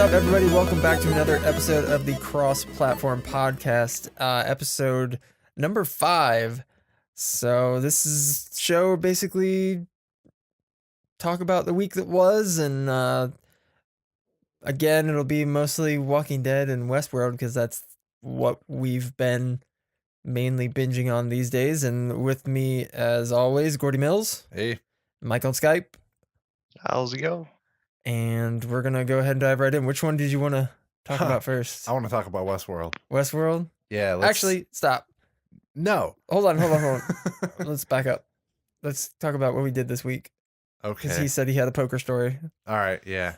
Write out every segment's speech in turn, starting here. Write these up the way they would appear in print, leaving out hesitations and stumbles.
up, everybody? Welcome back to another episode of the Cross Platform Podcast, episode number 5. So this is show basically talk about the week that was, and again, it'll be mostly Walking Dead and Westworld because that's what we've been mainly binging on these days. And with me, as always, Gordy Mills. Hey. Mike on Skype. How's it go? And we're going to go ahead and dive right in. Which one did you want to talk about first? I want to talk about Westworld. Westworld? Yeah. Actually, stop. No. Hold on. Let's back up. Let's talk about what we did this week. Okay. Because he said he had a poker story. All right. Yeah.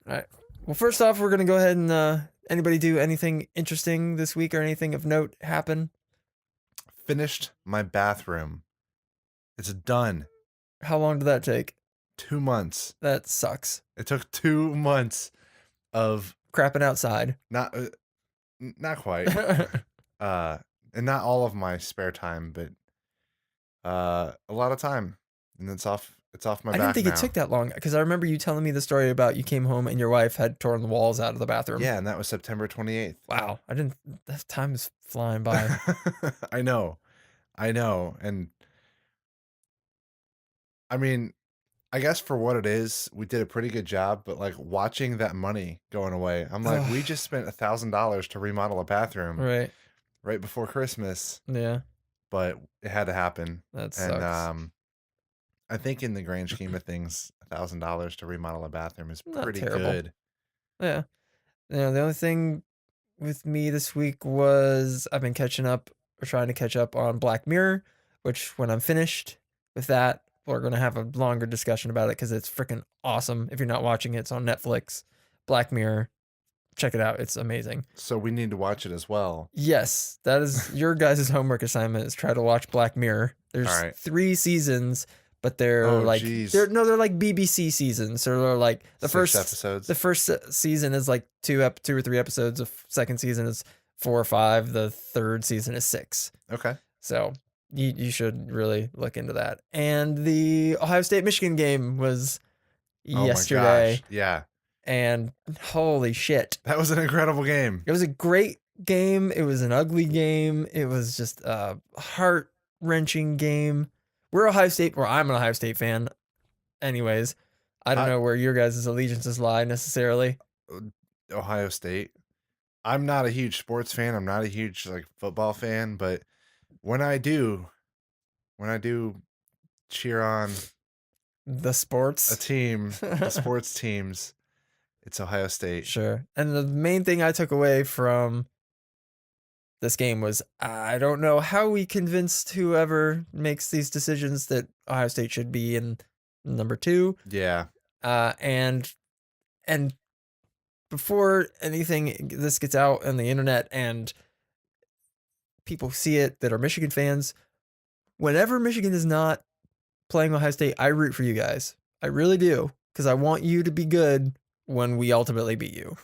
All right. Well, first off, we're going to go ahead and anybody do anything interesting this week or anything of note happen? Finished my bathroom. It's done. How long did that take? 2 months. That sucks. It took 2 months of Crapping outside. not quite. And not all of my spare time, but a lot of time. And it's off my back. I didn't think now. it took that long because I remember you telling me the story about you came home and your wife had torn the walls out of the bathroom. Yeah, and that was September 28th. Wow. That time is flying by. I know. And I mean, I guess for what it is, we did a pretty good job, but like watching that money going away, I'm like, we just spent $1,000 to remodel a bathroom right before Christmas. Yeah. But it had to happen. That sucks. And I think in the grand scheme of things, $1,000 to remodel a bathroom is Not pretty terrible. good. Yeah. The only thing with me this week was I've been trying to catch up on Black Mirror, which when I'm finished with that, we're going to have a longer discussion about it because it's freaking awesome. If you're not watching it, it's on Netflix. Black Mirror. Check it out. It's amazing. So we need to watch it as well. Yes. That is your guys' homework assignment is try to watch Black Mirror. There's 3 seasons, but they're they're like BBC seasons. So they're like the 6 first episodes. The first season is like 2 or 3 episodes. The second season is 4 or 5. The third season is 6. Okay. So you should really look into that. And the Ohio State Michigan game was yesterday. My gosh. Yeah. And holy shit. That was an incredible game. It was a great game. It was an ugly game. It was just a heart-wrenching game. I'm an Ohio State fan. Anyways, I don't know where your guys' allegiances lie necessarily. Ohio State. I'm not a huge sports fan. I'm not a huge football fan, but when I do cheer on the sports the sports teams, it's Ohio State. Sure. And the main thing I took away from this game was I don't know how we convinced whoever makes these decisions that Ohio State should be in number 2. Yeah. And before anything this gets out on the internet and people see it that are Michigan fans, whenever Michigan is not playing Ohio State, I root for you guys. I really do, because I want you to be good when we ultimately beat you.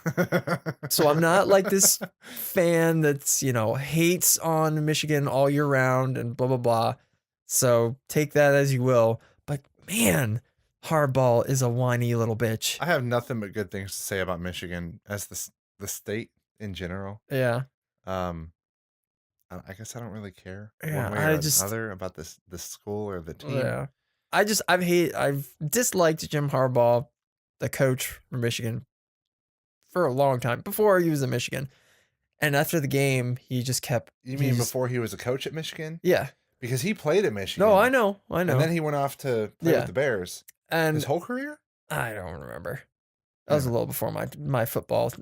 So I'm not like this fan that's, hates on Michigan all year round and blah, blah, blah. So take that as you will. But man, Harbaugh is a whiny little bitch. I have nothing but good things to say about Michigan as the state in general. Yeah. I guess I don't really care Yeah, one way or another about the school or the team. Yeah. I've disliked Jim Harbaugh, the coach for Michigan, for a long time before he was at Michigan. And after the game, he just kept. You mean before he was a coach at Michigan? Yeah. Because he played at Michigan. No, I know. And then he went off to play with the Bears. And his whole career? I don't remember. That was a little before my football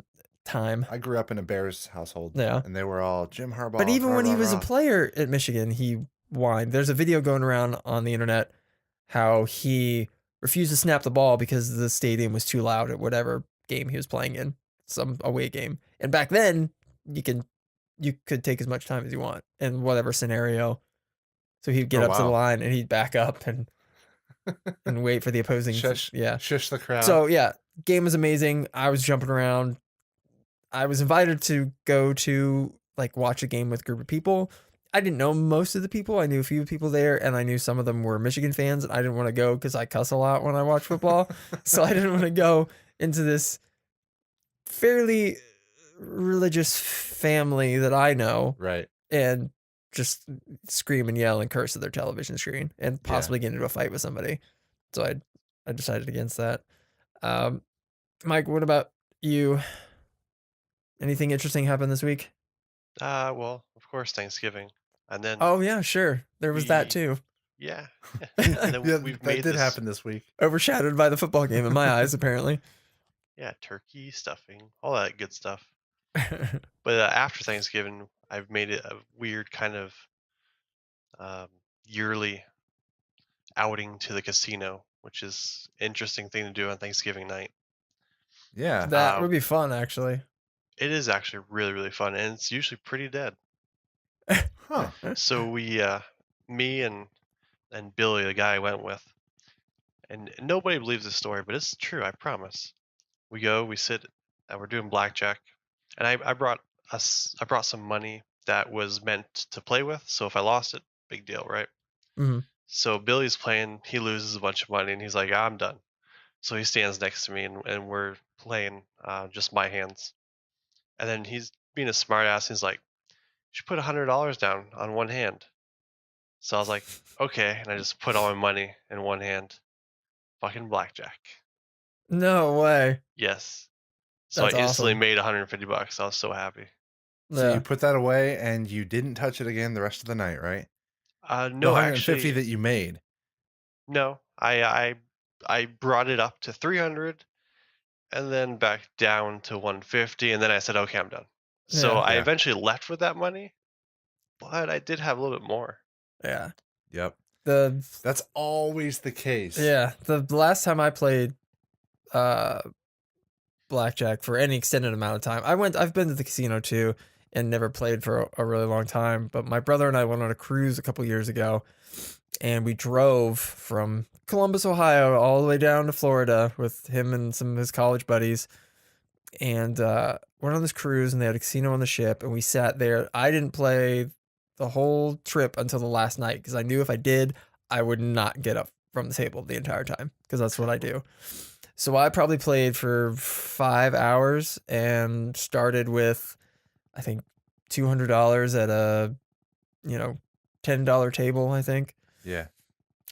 time. I grew up in a Bears household. Yeah. And they were all Jim Harbaugh. But even when he was a player at Michigan, he whined. There's a video going around on the internet how he refused to snap the ball because the stadium was too loud at whatever game he was playing in, some away game. And back then, you could take as much time as you want in whatever scenario. So he'd get up to the line and he'd back up and wait for the opposing. Shush the crowd. So yeah, game was amazing. I was jumping around. I was invited to go to watch a game with a group of people. I didn't know most of the people. I knew a few people there, and I knew some of them were Michigan fans, and I didn't want to go because I cuss a lot when I watch football. So I didn't want to go into this fairly religious family that I know, Right. and just scream and yell and curse at their television screen and possibly get into a fight with somebody. So I decided against that. Um, Mike, what about you? Anything interesting happened this week? Well, of course, Thanksgiving, and then Oh yeah, sure. There was that we, too. yeah, and then Yeah, we've that made did this, happen this week. Overshadowed by the football game in my eyes, apparently. yeah, turkey stuffing, all that good stuff. But after Thanksgiving, I've made it a weird kind of um, yearly outing to the casino, which is interesting thing to do on Thanksgiving night. Yeah. That would be fun, actually. It is actually really, really fun, and it's usually pretty dead. Huh. So me and Billy, the guy I went with, and nobody believes this story, but it's true, I promise. We go, we sit, and we're doing blackjack, and I brought some money that was meant to play with. So if I lost it, big deal, right? Mhm. So Billy's playing, he loses a bunch of money, and he's like, "I'm done." So he stands next to me, and we're playing just my hands, and then he's being a smartass. He's like, "You should put $100 down on one hand." So I was like, "Okay," and I just put all my money in one hand. Fucking blackjack. No way. Yes. So I That's instantly awesome. made $150. I was so happy. So you Yeah. put that away and you didn't touch it again the rest of the night, right? The No, 150 actually, that you made. no. I brought it up to 300 and then back down to 150, and then I said, "Okay, I'm done." So Yeah. I Yeah. eventually left with that money, but I did have a little bit more. Yeah. Yep. The That's always the case. the last time I played uh blackjack for any extended amount of time. I've been to the casino too and never played for a really long time, but my brother and I went on a cruise a couple years ago and we drove from Columbus, Ohio all the way down to Florida with him and some of his college buddies and went on this cruise and they had a casino on the ship and we sat there. I didn't play the whole trip until the last night because I knew if I did, I would not get up from the table the entire time because that's what I do. So I probably played for 5 hours and started with, I think, $200 at a, you know, $10 table, I think. Yeah.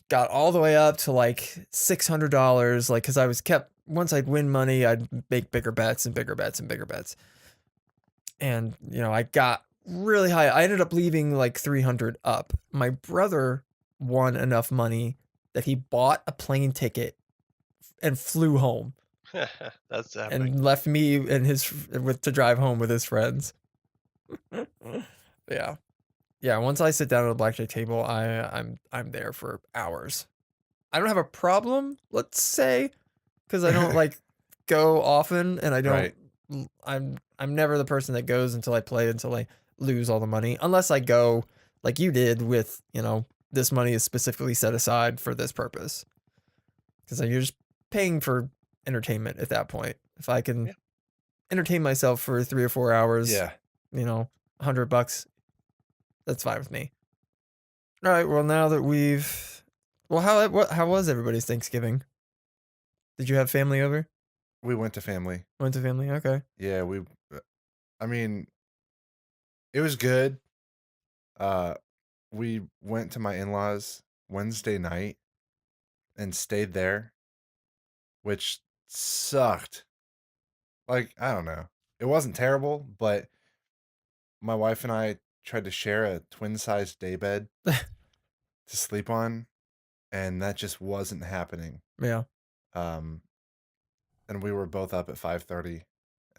Got all the way up to like $600, like, because I was kept, once I'd win money, I'd make bigger bets and bigger bets and bigger bets. And, I got really high. I ended up leaving like 300 up. My brother won enough money that he bought a plane ticket and flew home. That's epic. And left me and to drive home with his friends. Yeah. Yeah, once I sit down at a blackjack table, I'm there for hours. I don't have a problem, let's say, because I don't like go often and I don't Right. I'm never the person that goes until I play until I lose all the money. Unless I go like you did with, this money is specifically set aside for this purpose. Because you're just paying for entertainment at that point. If I can Yeah. entertain myself for 3 or 4 hours, Yeah. $100, that's fine with me. All right. Well, now that how was everybody's Thanksgiving? Did you have family over? We went to family. Went to family. Okay. Yeah, I mean, it was good. Uh we went to my in-laws Wednesday night and stayed there, which sucked. Like, I don't know. It wasn't terrible, but my wife and I tried to share a twin-sized daybed to sleep on, and that just wasn't happening. Yeah. Um, and we were both up at 5:30,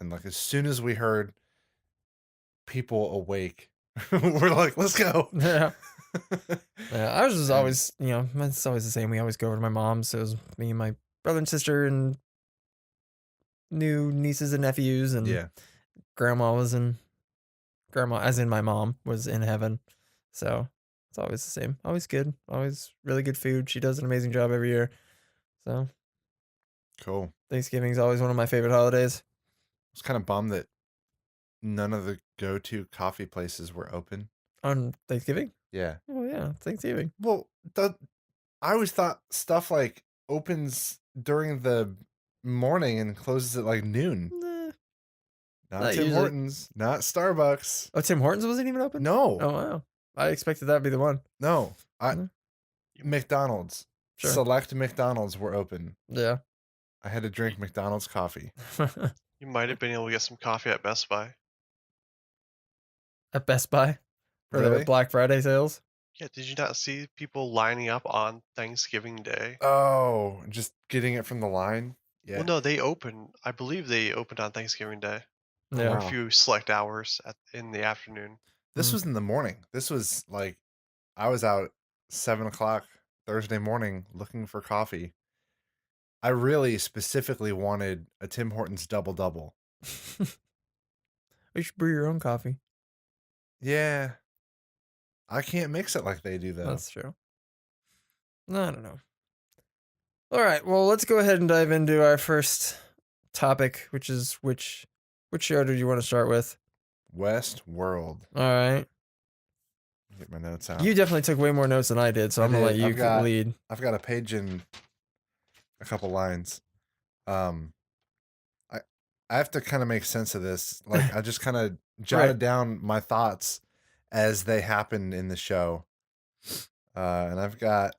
and like as soon as we heard people awake, we're like, "Let's go." Yeah. Yeah. Ours was And always, it's always the same. We always go over to my mom's. So it was me and my brother and sister and new nieces and nephews and yeah, grandma was in grandma, as in my mom, was in heaven. So it's always the same. Always good. Always really good food. She does an amazing job every year. So cool. Thanksgiving is always one of my favorite holidays. I was kind of bummed that none of the go-to coffee places were open. On Thanksgiving? Yeah. Oh yeah, Thanksgiving. Well, I always thought stuff like opens during the morning and closes at like noon. Nah. Not Tim Hortons, not Starbucks. Oh, Tim Hortons wasn't even open? No. Oh, wow. I expected that to be the one. No. Mhm. McDonald's. Sure. Select McDonald's were open. Yeah. I had to drink McDonald's coffee. You might have been able to get some coffee at Best Buy. At Best Buy for their Really? Black Friday sales. Yeah, did you not see people lining up on Thanksgiving Day? Oh, just getting it from the line? Yeah. Well, no, they opened. I believe they opened on Thanksgiving Day Oh, Yeah. for a wow. few select hours in the afternoon. This was in the morning. This was like, I was out 7 o'clock Thursday morning looking for coffee. I really specifically wanted a Tim Hortons double-double. You should brew your own coffee. Yeah. I can't mix it like they do, though. That's true. I don't know. All right, well, let's go ahead and dive into our first topic, which is which show did you want to start with? Westworld. All right. Get my notes out. You definitely took way more notes than I did, so I'm gonna let you lead. I've got a page and a couple lines. I have to kind of make sense of this. Like I just kind of jotted down my thoughts as they happened in the show. And I've got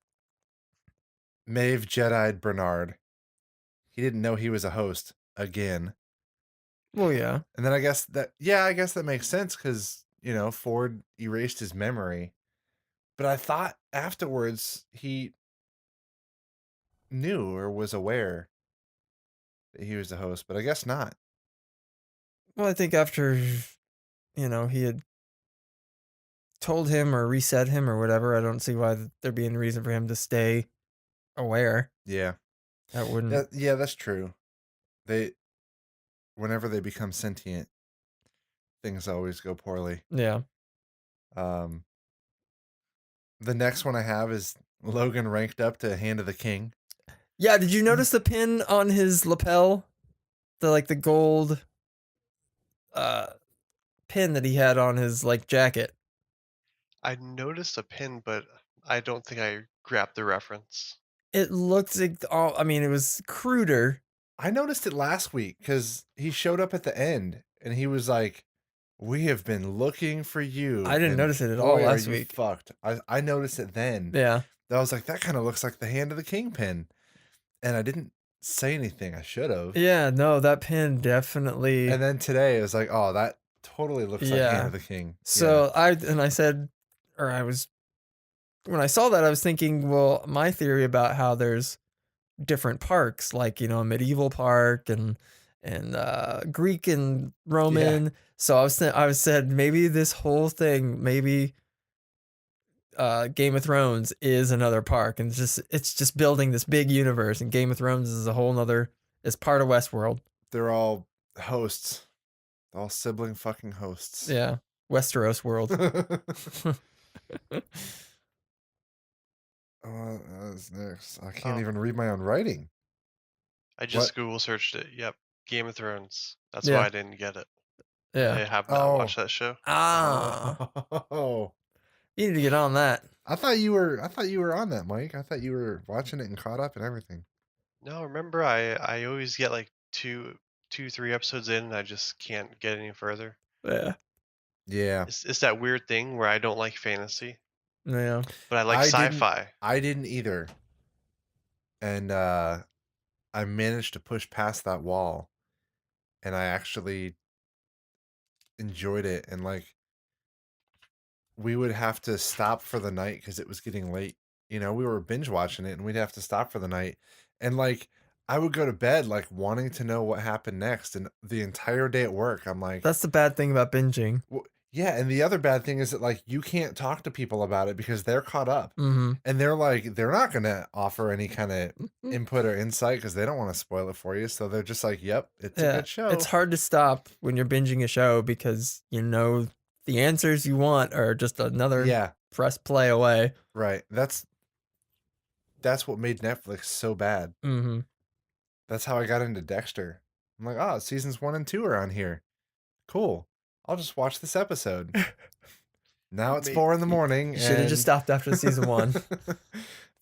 Maeve Jedi'd Bernard. He didn't know he was a host again. Well, yeah. And then I guess that makes sense because, Ford erased his memory. But I thought afterwards he knew or was aware that he was the host, but I guess not. Well, I think after, he had told him or reset him or whatever, I don't see why there'd be any reason for him to stay aware. Yeah. That wouldn't. Yeah, that's true. Whenever they become sentient, things always go poorly. Yeah. The next one I have is Logan ranked up to Hand of the King. Yeah, did you notice the pin on his lapel? The gold pin that he had on his jacket. I noticed a pin, but I don't think I grabbed the reference. It looked it was cruder. I noticed it last week because he showed up at the end and he was like, "We have been looking for you." I didn't notice it at all last week. Fucked. I noticed it then. Yeah. I was like, that kind of looks like the Hand of the King pin. And I didn't say anything. I should have. Yeah, no, that pin definitely. And then today it was like, oh, that totally looks like Hand of the King. So when I saw that, I was thinking, well, my theory about how there's different parks, like, a medieval park and Greek and Roman. Yeah. So I said maybe this whole thing, Game of Thrones is another park, and it's just building this big universe, and Game of Thrones is is part of Westworld. They're all hosts, all sibling fucking hosts. Yeah, Westeros world. That's next. I can't even read my own writing. I just Google searched it. Yep, Game of Thrones. That's why I didn't get it. Yeah, I have not watched that show. Oh. You need to get on that. I thought you were on that, Mike. I thought you were watching it and caught up and everything. No, remember I always get like 3 episodes in and I just can't get any further. Yeah. Yeah. It's that weird thing where I don't like fantasy. Yeah. But I like sci-fi. I didn't either. And I managed to push past that wall and I actually enjoyed it, and we would have to stop for the night because it was getting late. We were binge watching it and we'd have to stop for the night. And I would go to bed wanting to know what happened next. And the entire day at work, I'm like, that's the bad thing about binging. Well, yeah. And the other bad thing is that you can't talk to people about it because they're caught up. Mm-hmm. And they're not going to offer any kind of input or insight because they don't want to spoil it for you. So they're just like, yep, it's a good show. It's hard to stop when you're binging a show because the answers you want are just another press play away. Right. That's what made Netflix so bad. Mm-hmm. That's how I got into Dexter. I'm like, seasons 1 and 2 are on here. Cool. I'll just watch this episode. Now it's 4 a.m. You should have just stopped after season 1.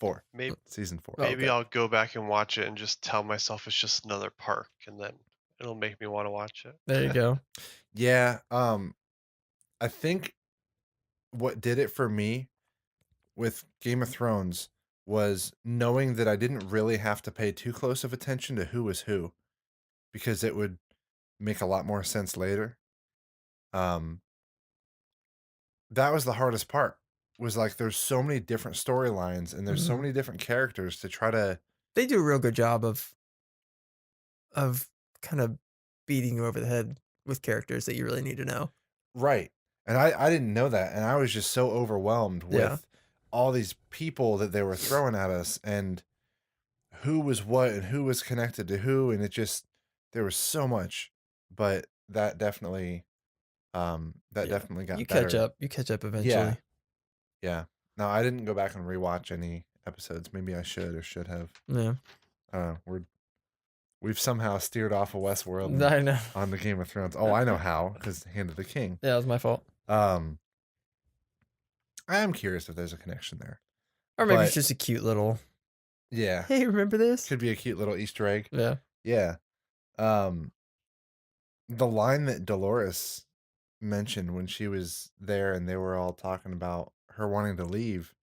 4. Maybe season 4. Maybe I'll go back and watch it and just tell myself it's just another park, and then It'll make me want to watch it. There you go. Yeah. I think what did it for me with Game of Thrones was knowing that I didn't really have to pay too close of attention to who was who, because it would make a lot more sense later. Um, that was the hardest part. Was like there's so many different storylines and there's so many different characters to try to. They do a real good job of kind of beating you over the head with characters that you really need to know. Right. And I didn't know that, and I was just so overwhelmed with all these people that they were throwing at us and who was what and who was connected to who, and it just there was so much. But that definitely definitely got You better. catch up. You catch up Yeah. eventually. Yeah. No, I didn't go back and rewatch any episodes. Maybe I should or should have. Yeah. We've somehow steered off of Westworld I know. on the Game of Thrones. Oh, I know how, because Hand of the King. Yeah, it was my fault. I am curious if there's a connection there. Or maybe it's just a cute little. Yeah. Hey, remember this? Could be a cute little Easter egg. Yeah. Yeah. The line that Dolores mentioned when she was there and they were all talking about her wanting to leave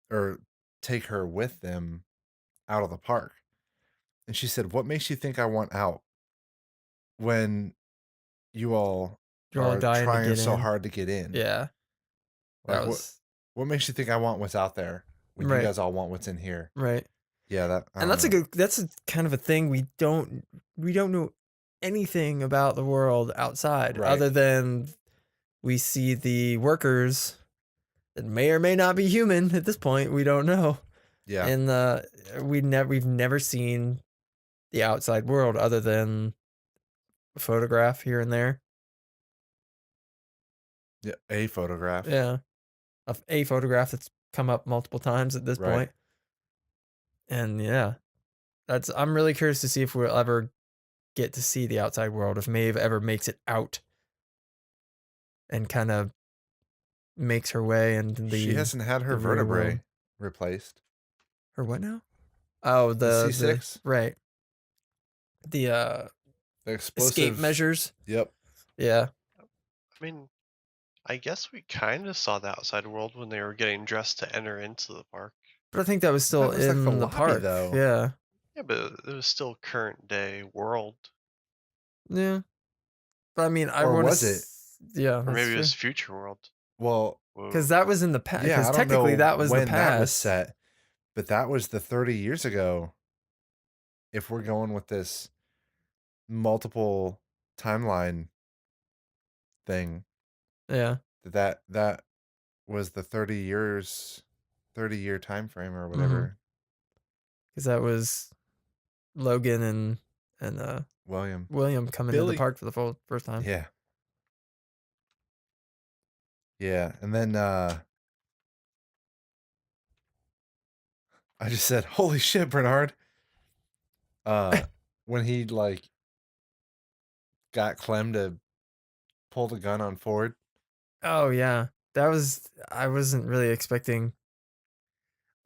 or take her with them out of the park. And she said, "What makes you think I want out when you all are trying so hard to get in?" Yeah. Like what makes you think I want what's out there when you guys all want what's in here? Right. Yeah, that's a kind of a thing we don't know anything about the world outside other than we see the workers that may or may not be human at this point. We don't know. Yeah. And we've never seen the outside world other than a photograph here and there. Yeah, a photograph. Yeah. A photograph that's come up multiple times at this point. And yeah. I'm really curious to see if we'll ever get to see the outside world, if Maeve ever makes it out and kind of makes her way into the. She hasn't had her vertebrae replaced. Her what now? Oh, the C6? Right. The explosive escape measures. Yep. Yeah. I mean, I guess we kind of saw the outside world when they were getting dressed to enter into the park. But I think that was still in the park, though. Yeah. Yeah, but it was still current day world. Yeah. But I mean, was it? Yeah. Or maybe it was future world. Well, because that was in the past. Yeah, because technically that was when the past. That was set, but that was the 30 years ago. If we're going with this multiple timeline thing, yeah, that was the 30-year time frame or whatever. Because that was Logan and William coming to the park for the first time. Yeah. Yeah, and then I just said, "Holy shit, Bernard!" When he like got Clem to pull the gun on Ford. Oh yeah, I wasn't really expecting.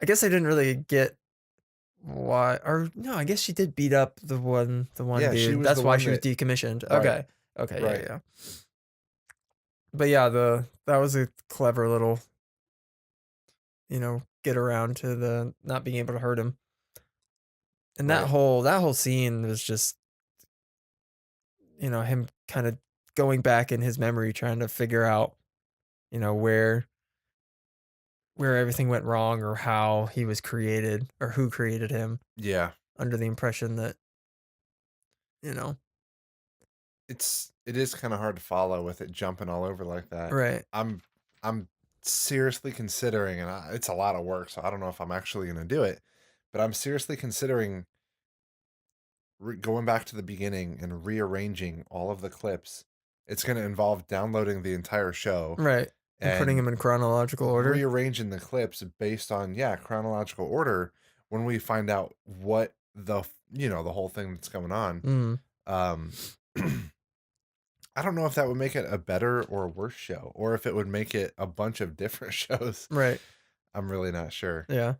I guess I didn't really get why, or no, I guess she did beat up the one dude. That's why she was decommissioned. Right. Okay, Right. yeah. But yeah, that was a clever little, get around to the not being able to hurt him. And that whole scene was just, him kind of going back in his memory, trying to figure out, where everything went wrong or how he was created or who created him. Yeah. Under the impression that, it is kind of hard to follow with it jumping all over like that. Right. I'm seriously considering, and it's a lot of work, so I don't know if I'm actually going to do it, but I'm seriously considering going back to the beginning and rearranging all of the clips. It's going to involve downloading the entire show. Right. And putting them in chronological order. Rearranging the clips based on, chronological order when we find out what the whole thing that's going on. I don't know if that would make it a better or worse show, or if it would make it a bunch of different shows. Right. I'm really not sure. Yeah.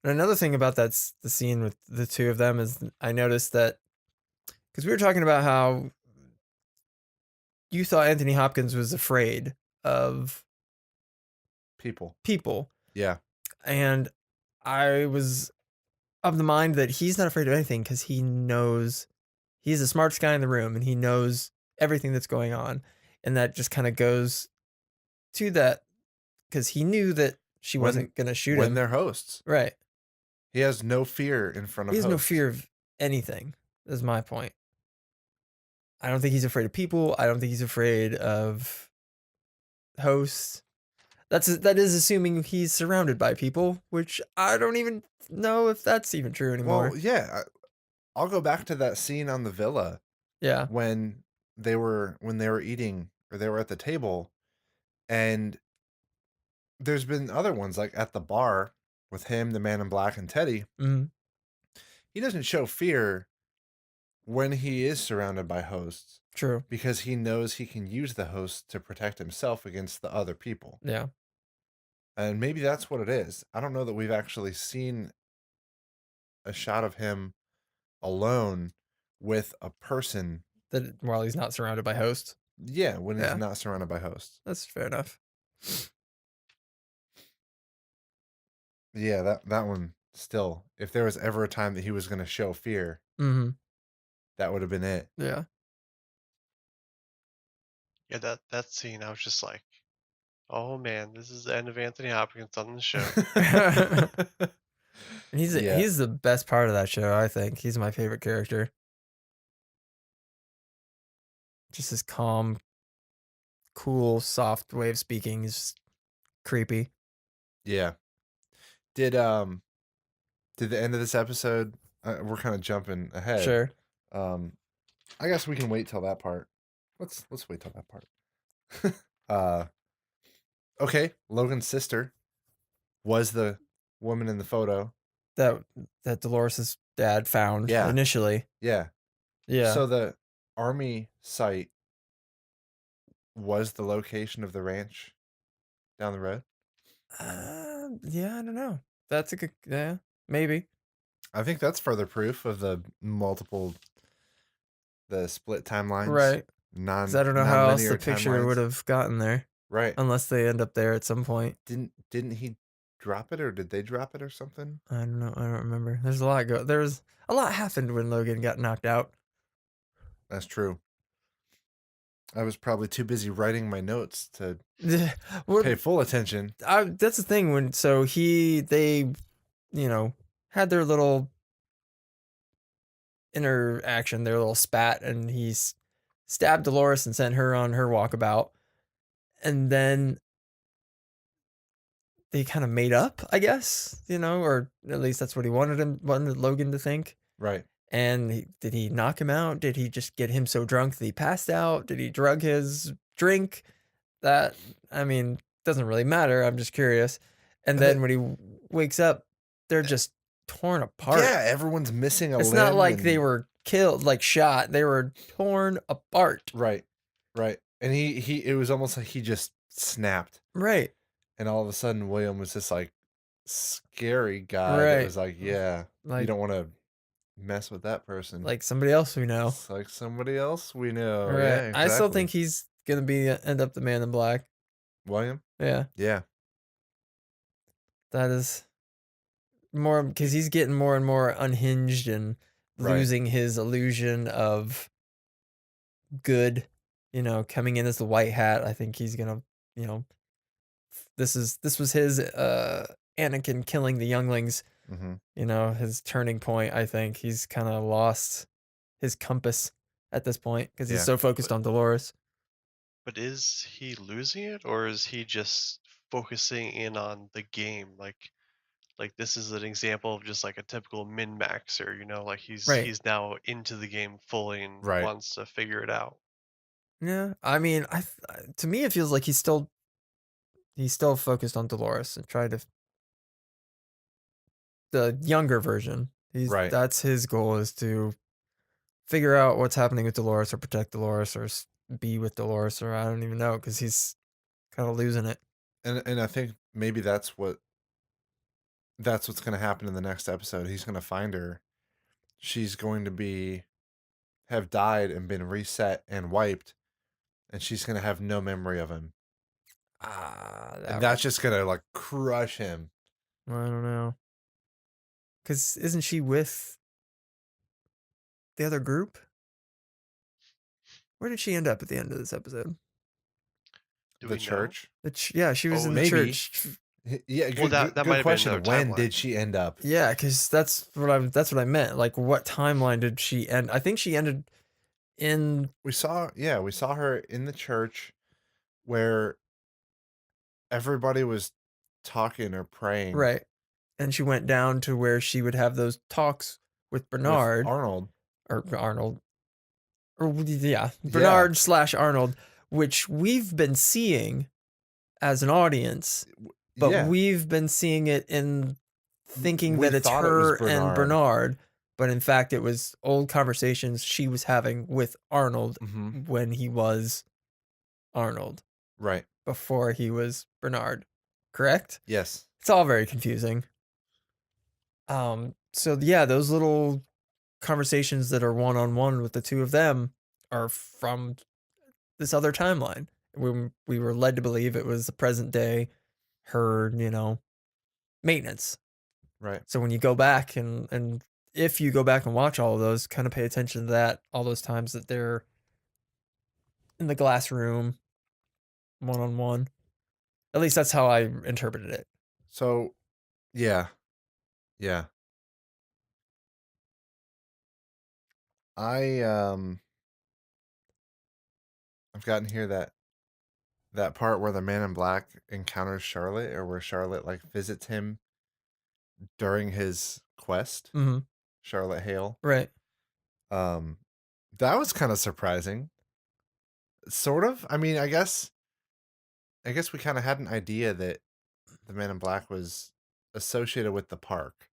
And another thing about the scene with the two of them is I noticed that because we were talking about how you thought Anthony Hopkins was afraid of People. Yeah. And I was of the mind that he's not afraid of anything because he knows he's the smartest guy in the room and he knows everything that's going on. And that just kind of goes to that because he knew that she When wasn't going to shoot when him. they're hosts. Right. He has no fear in front He of has no hosts. fear of anything, is my point. I don't think he's afraid of people. I don't think he's afraid of hosts. That is assuming he's surrounded by people, which I don't even know if that's even true anymore. Well, yeah, I'll go back to that scene on the villa. Yeah. When they were eating or they were at the table, and there's been other ones like at the bar with him, the Man in Black, and Teddy. Mm-hmm. He doesn't show fear when he is surrounded by hosts. True. Because he knows he can use the host to protect himself against the other people. Yeah. And maybe that's what it is. I don't know that we've actually seen a shot of him alone with a person. That while he's not surrounded by hosts. Yeah, when he's Yeah. not surrounded by hosts. That's fair enough. Yeah, that one still. If there was ever a time that he was going to show fear, Mm-hmm. that would have been it. Yeah. Yeah, that scene, I was just like, oh man, this is the end of Anthony Hopkins on the show. And Yeah. he's the best part of that show, I think. He's my favorite character. Just his calm, cool, soft way of speaking is just creepy. Yeah. Did the end of this episode, we're kind of jumping ahead. Sure. I guess we can wait till that part. Let's wait till that part. Okay, Logan's sister was the woman in the photo That Dolores' dad found Yeah. initially. Yeah. Yeah. So the army site was the location of the ranch down the road. Yeah, I don't know. That's a good, yeah, maybe. I think that's further proof of the split timelines. Right. Because I don't know how else the non-linear picture would timelines. have gotten there. Right. Unless they end up there at some point. Didn't he drop it, or did they drop it or something? I don't know. I don't remember. There's a lot there was a lot happened when Logan got knocked out. That's true. I was probably too busy writing my notes to Well, pay full attention. that's the thing when they had their little interaction, their little spat, and stabbed Dolores and sent her on her walkabout, and then they kind of made up, I guess, or at least that's what he wanted Logan to think. Right. And did he knock him out? Did he just get him so drunk that he passed out? Did he drug his drink? That, I mean, doesn't really matter. I'm just curious. And then when he wakes up, they're just torn apart. Yeah, everyone's missing a limb. It's not like they were killed, like shot. They were torn apart. Right. Right. And it was almost like he just snapped. Right. And all of a sudden William was this like scary guy Right. that was like, yeah, Like, you don't want to mess with that person. like somebody else we know. It's like somebody else we know. Right. Yeah, exactly. I still think he's gonna end up the Man in Black. William? Yeah. Yeah. That is more because he's getting more and more unhinged and losing his illusion of good, coming in as the white hat. I think he's gonna, this was his Anakin killing the younglings, his turning point. I think he's kind of lost his compass at this point because he's so focused on Dolores. But is he losing it, or is he just focusing in on the game? Like this is an example of just like a typical min maxer, like he's now into the game fully and wants to figure it out. Yeah, I mean, to me it feels like he's still focused on Dolores and trying to the younger version. That's his goal, is to figure out what's happening with Dolores or protect Dolores or be with Dolores, or I don't even know, because he's kind of losing it. And I think maybe that's what's going to happen in the next episode. He's going to find her. She's going to be have died and been reset and wiped, and she's gonna have no memory of him. And that's just gonna like crush him. I don't know. Because isn't she with the other group? Where did she end up at the end of this episode? Do The we know? church? Yeah, she was Oh, in the maybe. church. Yeah, Well, that might good have been another question. When timeline. did she end up? Yeah, because that's what I meant. Like, what timeline did she end? I think she ended in We saw her in the church where everybody was talking or praying right, and she went down to where she would have those talks with with Bernard Arnold. or Arnold, or yeah, Yeah. Bernard slash Arnold, which we've been seeing as an audience, but Yeah. we've been seeing it in thinking We that it's thought it was her and Bernard. Bernard, but in fact it was old conversations she was having with Arnold Mm-hmm. when he was Arnold, Right. before he was Bernard. Correct? Yes. It's all very confusing. So yeah, those little conversations that are one-on-one with the two of them are from this other timeline. We were led to believe it was the present day, her, maintenance. Right. So when you go back and if you go back and watch all of those, kind of pay attention to that, all those times that they're in the glass room, one-on-one. At least that's how I interpreted it. So, yeah. Yeah. I've gotten here that part where the Man in Black encounters Charlotte, or where Charlotte like visits him during his quest. Mm-hmm. Charlotte Hale. Right. Um, that was kind of surprising. Sort of. I mean, I guess we kind of had an idea that the Man in Black was associated with the park.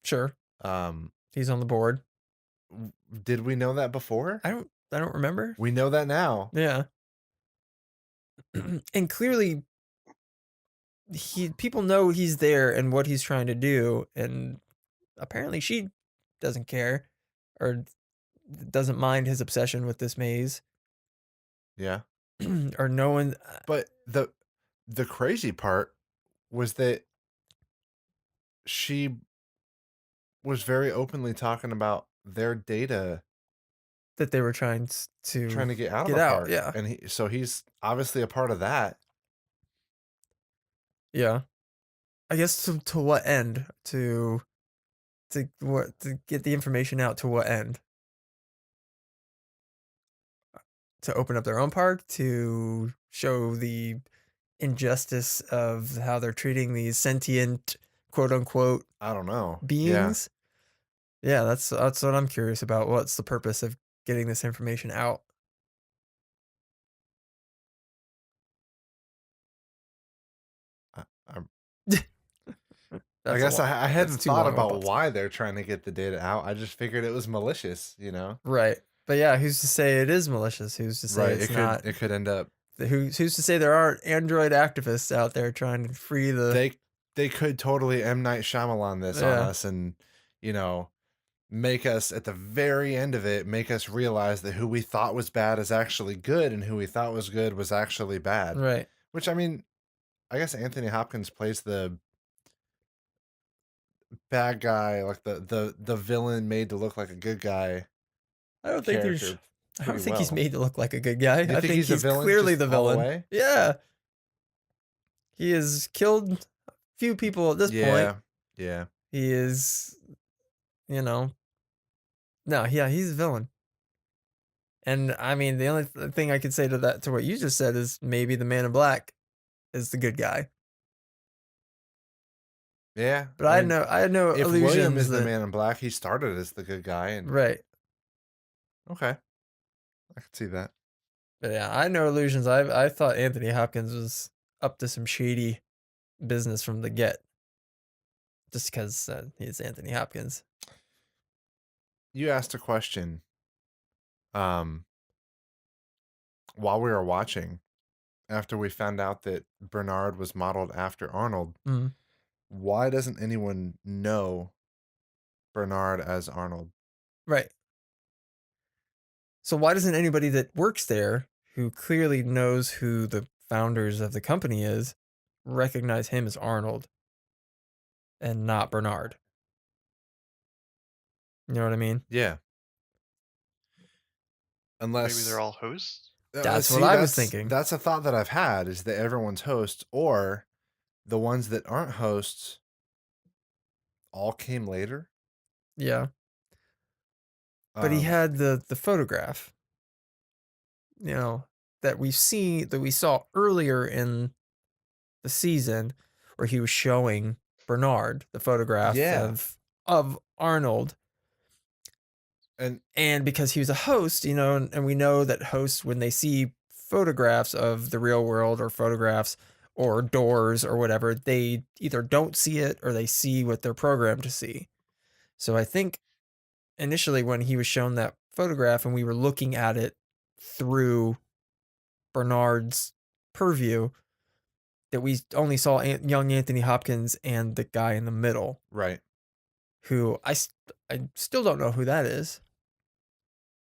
Sure. Um, He's on the board. did we know that before? I don't remember. We know that now. Yeah. And clearly people know he's there and what he's trying to do, and apparently she doesn't care or doesn't mind his obsession with this maze. Yeah. Or no one. But the crazy part was that she was very openly talking about their data That they were trying trying to to get out of get the out. park. Yeah. And he's obviously a part of that. Yeah. I guess to what end? To get the information out to what end? To open up their own park, to show the injustice of how they're treating these sentient, quote unquote, I don't know. beings. Yeah, that's what I'm curious about. What's the purpose of getting this information out? I That's guess I that's hadn't too thought long of a about bus. why they're trying to get the data out. I just figured it was malicious, Right. But yeah, who's to say it is malicious? Who's to say Right. it's not? It could end up. Who's to say there aren't Android activists out there trying to free the? They could totally M. Night Shyamalan this on us, and make us at the very end of it, make us realize that who we thought was bad is actually good, and who we thought was good was actually bad. Right. Which, I mean, I guess Anthony Hopkins plays the bad guy, like the villain made to look like a good guy I don't think there's. character I pretty don't think he's well. made to look like a good guy. You I think think he's a he's villain clearly just the all the villain. way? Yeah. He has killed a few people at this point. Yeah. He is, no, yeah, he's a villain. And I mean, the only thing I could say to that, to what you just said, is maybe the Man in Black is the good guy. Yeah. But I had no if illusions William is the that, Man in Black, he started as the good guy, and right. okay, I could see that. But yeah, I had no illusions. I thought Anthony Hopkins was up to some shady business from the get, just because he's Anthony Hopkins. You asked a question while we were watching, after we found out that Bernard was modeled after Arnold. Mhm. Why doesn't anyone know Bernard as Arnold? Right. So why doesn't anybody that works there, who clearly knows who the founders of the company is, recognize him as Arnold and not Bernard? You know what I mean? Yeah. Maybe they're Unless all hosts. That's what see, I was thinking. that's a thought that I've had, is that everyone's hosts, or the ones that aren't hosts all came later. Yeah. But he had the photograph, you know, that we saw earlier in the season, where he was showing Bernard the photograph Yeah. of Arnold. And because he was a host, you know, and we know that hosts, when they see photographs of the real world or photographs or doors or whatever, they either don't see it or they see what they're programmed to see. So I think initially when he was shown that photograph and we were looking at it through Bernard's purview, that we only saw young Anthony Hopkins and the guy in the middle, Right. who I still don't know who that is.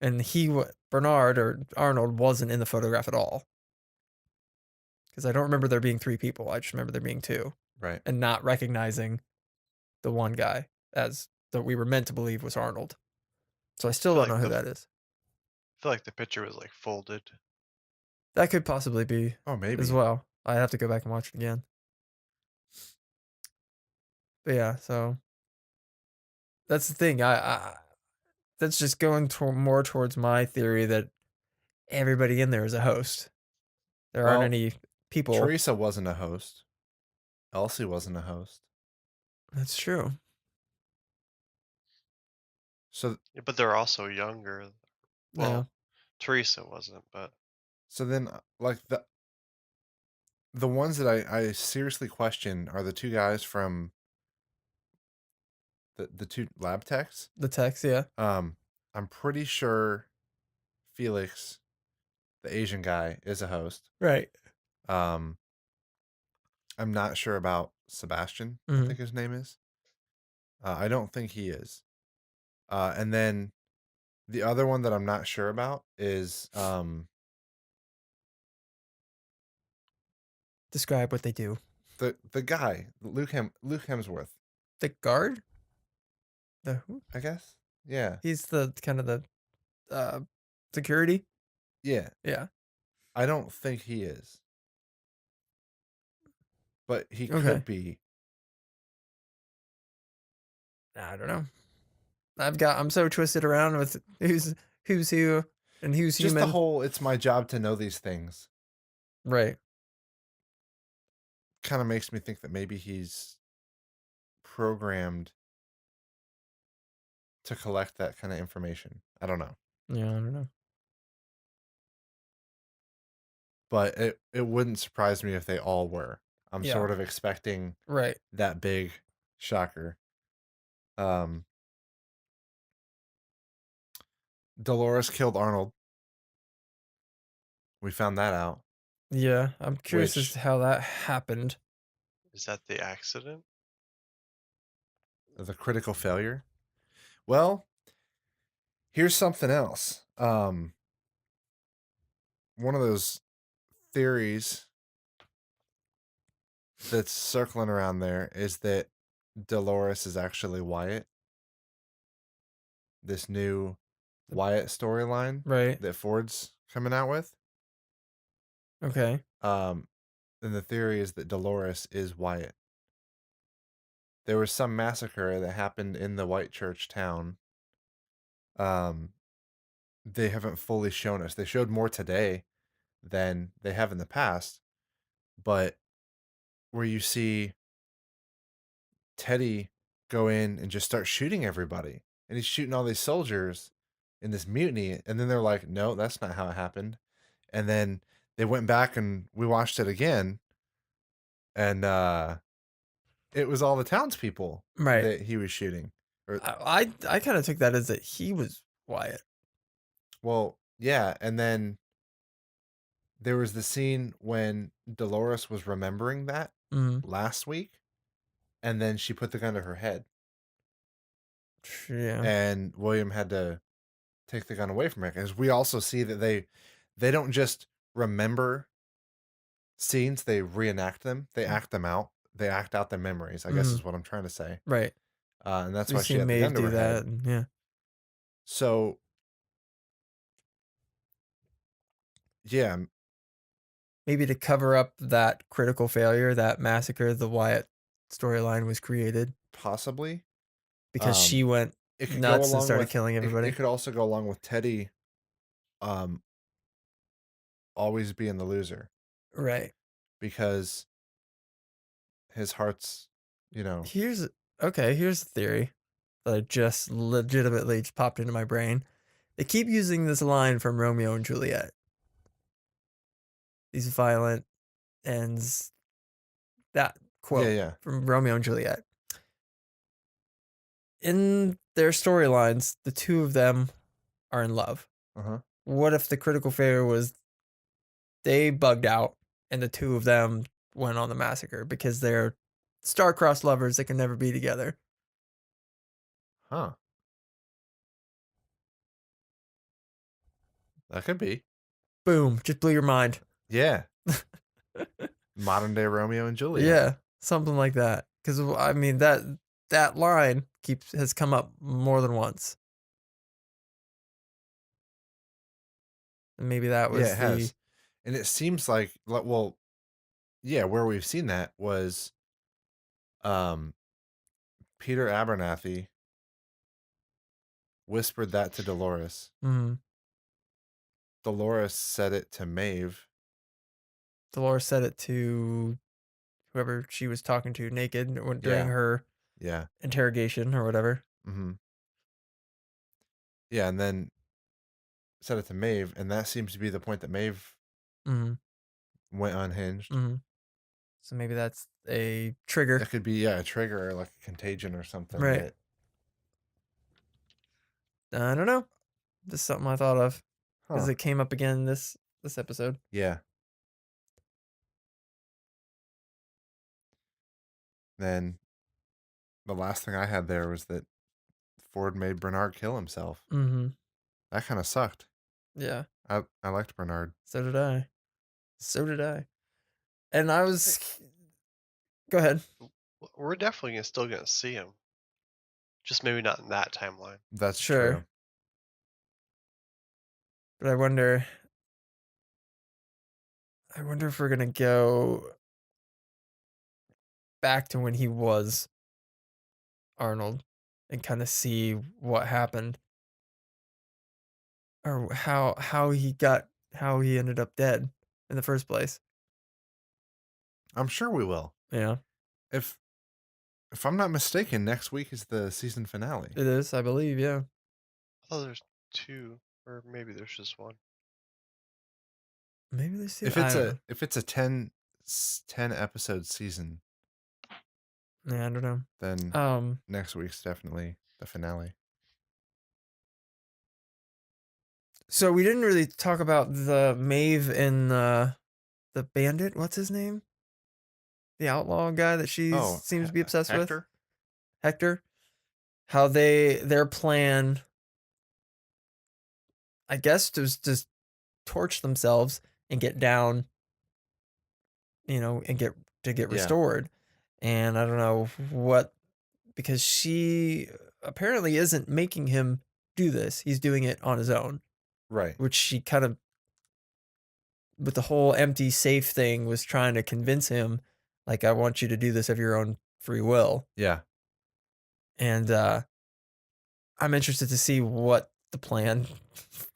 And Bernard or Arnold wasn't in the photograph at all. Because I don't remember there being 3 people. I just remember there being 2. Right. And not recognizing the one guy as that we were meant to believe was Arnold. So I still don't know who that is. I feel like the picture was like folded. That could possibly be Oh, maybe. as well. I have to go back and watch it again. But yeah, so that's the thing. I that's just going more towards my theory that everybody in there is a host. There aren't Well, any people. Teresa wasn't a host. Elsie wasn't a host. That's true. So, Yeah, but they're also younger. Well, Yeah. Teresa wasn't, but so then, like the ones that I seriously question are the 2 guys from the 2 lab techs. The text, yeah. I'm pretty sure Felix, the Asian guy, is a host. Right. I'm not sure about Sebastian, I Mhm. think his name is. I don't think he is. And then the other one that I'm not sure about is Describe what they do. the guy, Luke Hemsworth, The guard? The who? I guess. Yeah. He's the kind of the uh security? Yeah. Yeah. I don't think he is. But he Okay. could be. I don't know. I'm so twisted around with who's who and who's Just human. the whole it's my job to know these things Right. kind of makes me think that maybe he's programmed to collect that kind of information. I don't know. Yeah, I don't know. But it wouldn't surprise me if they all were. I'm Yeah. sort of expecting Right. that big shocker. Dolores killed Arnold. We found that out. Yeah, I'm curious as Which to how that happened. is that the accident? the critical failure. Well, here's something else. One of those theories that's circling around there is that Dolores is actually Wyatt. This new Wyatt storyline Right. that Ford's coming out with. Okay. And the theory is that Dolores is Wyatt. There was some massacre that happened in the white church town. They haven't fully shown us. They showed more today than they have in the past, but where you see Teddy go in and just start shooting everybody, and he's shooting all these soldiers in this mutiny, and then they're like, no, that's not how it happened. And then they went back and we watched it again, and it was all the townspeople Right. that he was shooting. Or, I kind of took that as that he was Wyatt. well, yeah, and then there was the scene when Dolores was remembering that last week, and then she put the gun to her head. Yeah. And William had to take the gun away from her, because we also see that they don't just remember scenes, they reenact them, they act them out, they act out their memories, I guess is what I'm trying to say. Right. And that's We've why she seen had the Maeve gun to do her head. that. And yeah. So yeah, Maybe to cover up that critical failure, that massacre, the Wyatt storyline was created possibly. because she went It could go nuts and along started with killing everybody. it could also go along with Teddy um always being the loser, Right. because his heart's, Here's a theory that just legitimately just popped into my brain. They keep using this line from Romeo and Juliet. These violent ends. That yeah, quote yeah. from Romeo and Juliet. In their storylines, the two of them are in love. Uh-huh. What if the critical failure was they bugged out and the two of them went on the massacre because they're star-crossed lovers that can never be together? Huh. That could be. Boom, just blew your mind. Yeah. Modern day Romeo and Juliet. Yeah, something like that. Because I mean that line has come up more than once. And maybe that Yeah, was it has. And it seems like, well, yeah, where we've seen that was Peter Abernathy whispered that to Dolores. Mhm. Dolores said it to Maeve. Dolores said it to whoever she was talking to naked during her interrogation or whatever. Mm-hmm. Yeah, and then said it to Maeve, and that seems to be the point that Maeve went unhinged. So maybe that's a trigger. That could be, a trigger, or like a contagion or something. Right. I don't know. Just something I thought of because it came up again this episode. Yeah. Then the last thing I had there was that Ford made Bernard kill himself. Mm-hmm. That kind of sucked. Yeah. I liked Bernard. So did I. So did I. And I was. Go ahead. We're definitely still gonna see him. Just maybe not in that timeline. That's Sure. true. But I wonder if we're gonna go back to when he was Arnold and kind of see what happened or how he ended up dead in the first place. I'm sure we will. Yeah. If I'm not mistaken, next week is the season finale. It is, I believe, yeah. I thought there's 2, or maybe there's just 1. Maybe there's 2. If it's a 10 episode season, yeah, I don't know. Then next week's definitely the finale. So we didn't really talk about the Maeve and the bandit. What's his name? The outlaw guy that she seems to be obsessed with. Hector. How their plan, I guess, was just torch themselves and get down, and get restored. And I don't know what, because she apparently isn't making him do this. He's doing it on his own. Right. Which she kind of, with the whole empty safe thing, was trying to convince him, like, I want you to do this of your own free will. Yeah. And I'm interested to see what the plan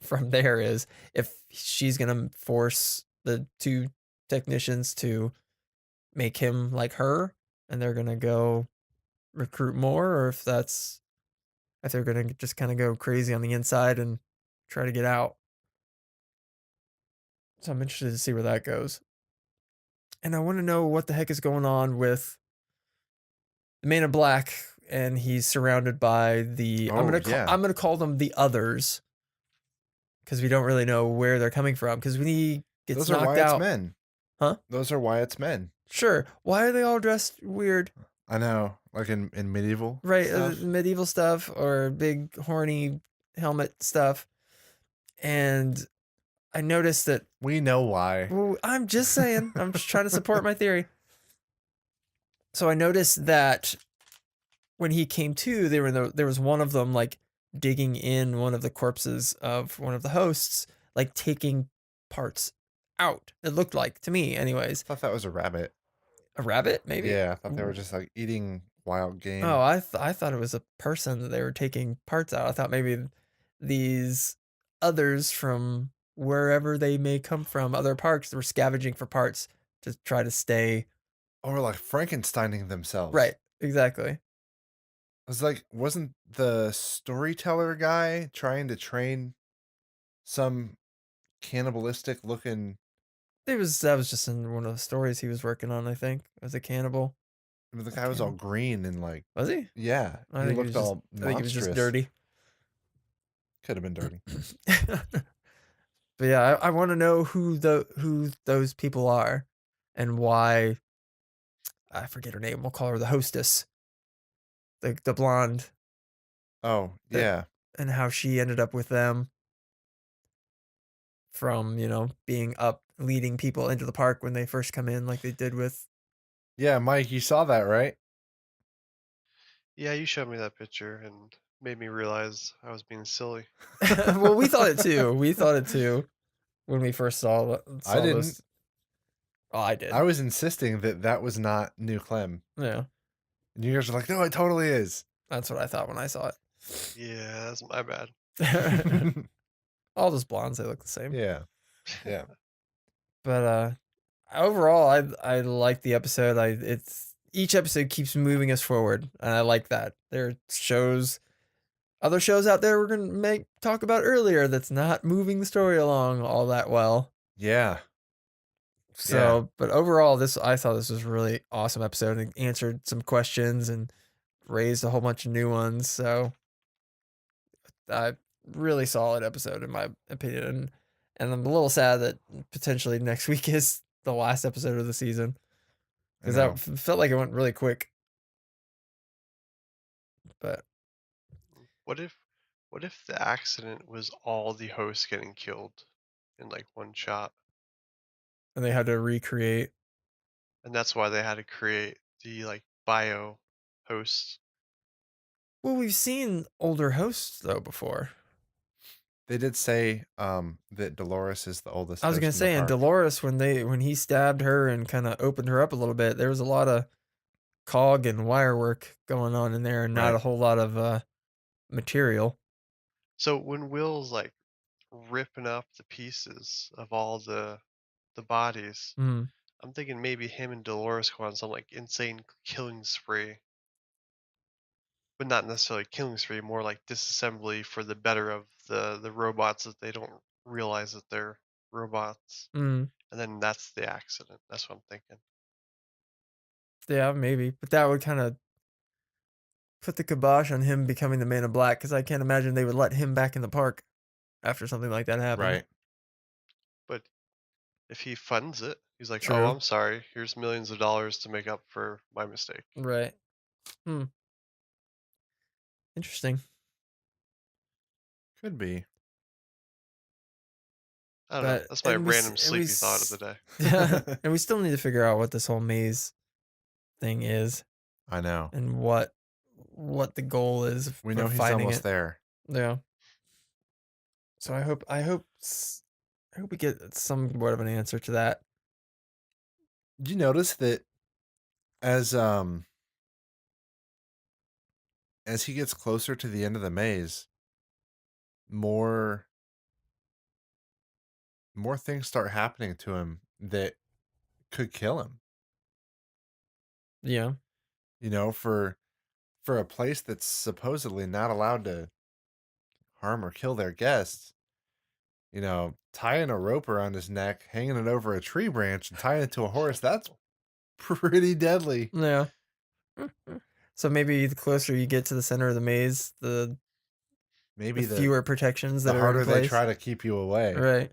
from there is. If she's going to force the 2 technicians to make him like her and they're going to go recruit more, or if they're going to just kind of go crazy on the inside and try to get out. So I'm interested to see where that goes. And I want to know what the heck is going on with the Man in Black, and he's surrounded by the I'm gonna call them the others, because we don't really know where they're coming from. Because when he gets Those are knocked Wyatt's out, men. Huh? Those are Wyatt's men. Sure. Why are they all dressed weird? I know, like in medieval, right? Medieval stuff or big horny helmet stuff. And I noticed that. We know why. Well, I'm just saying. I'm just trying to support my theory. So I noticed that when he came to, there was one of them like digging in one of the corpses of one of the hosts, like taking parts out. It looked like to me, anyways. I thought that was a rabbit. A rabbit, maybe. Yeah, I thought they were just like eating wild game. Oh, I thought it was a person that they were taking parts out. I thought maybe these others from wherever they may come from, other parks, were scavenging for parts to try to stay. Or like Frankensteining themselves. Right, exactly. I was like, wasn't the storyteller guy trying to train some cannibalistic looking? That was just in one of the stories he was working on, I think, as a cannibal. The A guy was all cannibal. green and like, Was he? yeah, he looked all I think he was just dirty. Could have been dirty. But yeah, I want to know who those people are and why. I forget her name. We'll call her the hostess, the blonde, Oh, that, yeah. and how she ended up with them from, being up leading people into the park when they first come in, like they did with. Yeah, Mike, you saw that, right? Yeah, you showed me that picture and made me realize I was being silly. Well, we thought it too. We thought it too when we first I didn't. this. Oh, I did. I was insisting that was not New Clem. Yeah, And you guys are like, no, it totally is. that's what I thought when I saw Yeah, that's my bad. it. All those blondes, they look the same. Yeah. Yeah. But overall, I like the episode. It's each episode keeps moving us forward, and I like that. There are other shows out there we're gonna talk about earlier that's not moving the story along all that well. Yeah. So, but overall, I thought this was a really awesome episode and answered some questions and raised a whole bunch of new ones. So, really solid episode in my opinion. And I'm a little sad that potentially next week is the last episode of the season because that felt like it went really quick. But What if the accident was all the hosts getting killed in like one shot? and they had to recreate. And that's why they had to create the like bio hosts. Well, we've seen older hosts though before. They did say that Dolores is the oldest. I was gonna say, and Dolores, when he stabbed her and kind of opened her up a little bit, there was a lot of cog and wire work going on in there, and not a whole lot of material. So when Will's like ripping up the pieces of all the bodies, Mm. I'm thinking maybe him and Dolores go on some like insane killing spree. But not necessarily killing spree, more like disassembly for the better of the robots that they don't realize that they're robots. Mm. And then that's the accident. That's what I'm thinking. Yeah, maybe, but that would kind of put the kibosh on him becoming the Man in Black because I can't imagine they would let him back in the park after something like that happened. Right. But if he funds it, he's like, "Oh, True. I'm sorry. Here's millions of dollars to make up for my mistake." Right. Hmm. Interesting. Could be. I don't know. That's my random sleepy thought of the day. And we still need to figure out what this whole maze thing is. I know. And what the goal is. We know he's almost there. Yeah. So I hope we get somewhat of an answer to that. Did you notice that as he gets closer to the end of the maze, more things start happening to him that could kill him. Yeah. For a place that's supposedly not allowed to harm or kill their guests, tying a rope around his neck, hanging it over a tree branch, and tying it to a horse, that's pretty deadly. Yeah. So maybe the closer you get to the center of the maze, the fewer protections that are in place. The harder they try to keep you away. Right.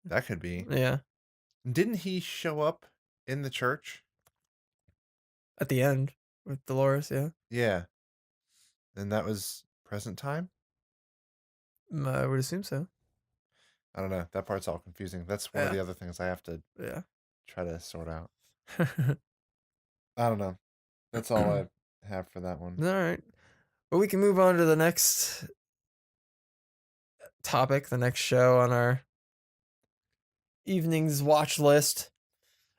That could be. Yeah. Didn't he show up in the church? At the end with Dolores, yeah. Yeah. And that was present time? I would assume so. I don't know. That part's all confusing. That's one of the other things I have to try to sort out. I don't know. That's all I have for that one. All right. Well, we can move on to the next topic, the next show on our evening's watch list.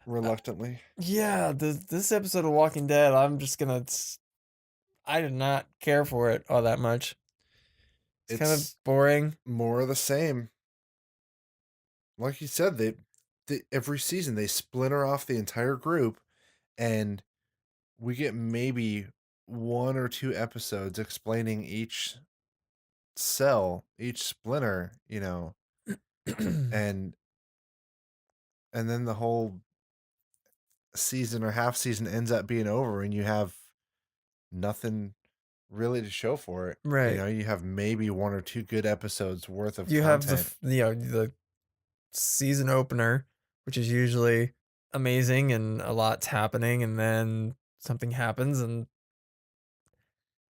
Reluctantly. Yeah, this episode of Walking Dead, I did not care for it all that much. It's kind of boring. More of the same. Like you said, every season they splinter off the entire group, and we get maybe 1 or 2 episodes explaining each cell, each splinter, and then the whole season or half season ends up being over, and you have nothing really to show for it. Right. You have maybe 1 or 2 good episodes worth of You have content. the season opener, which is usually amazing and a lot's happening, and then something happens and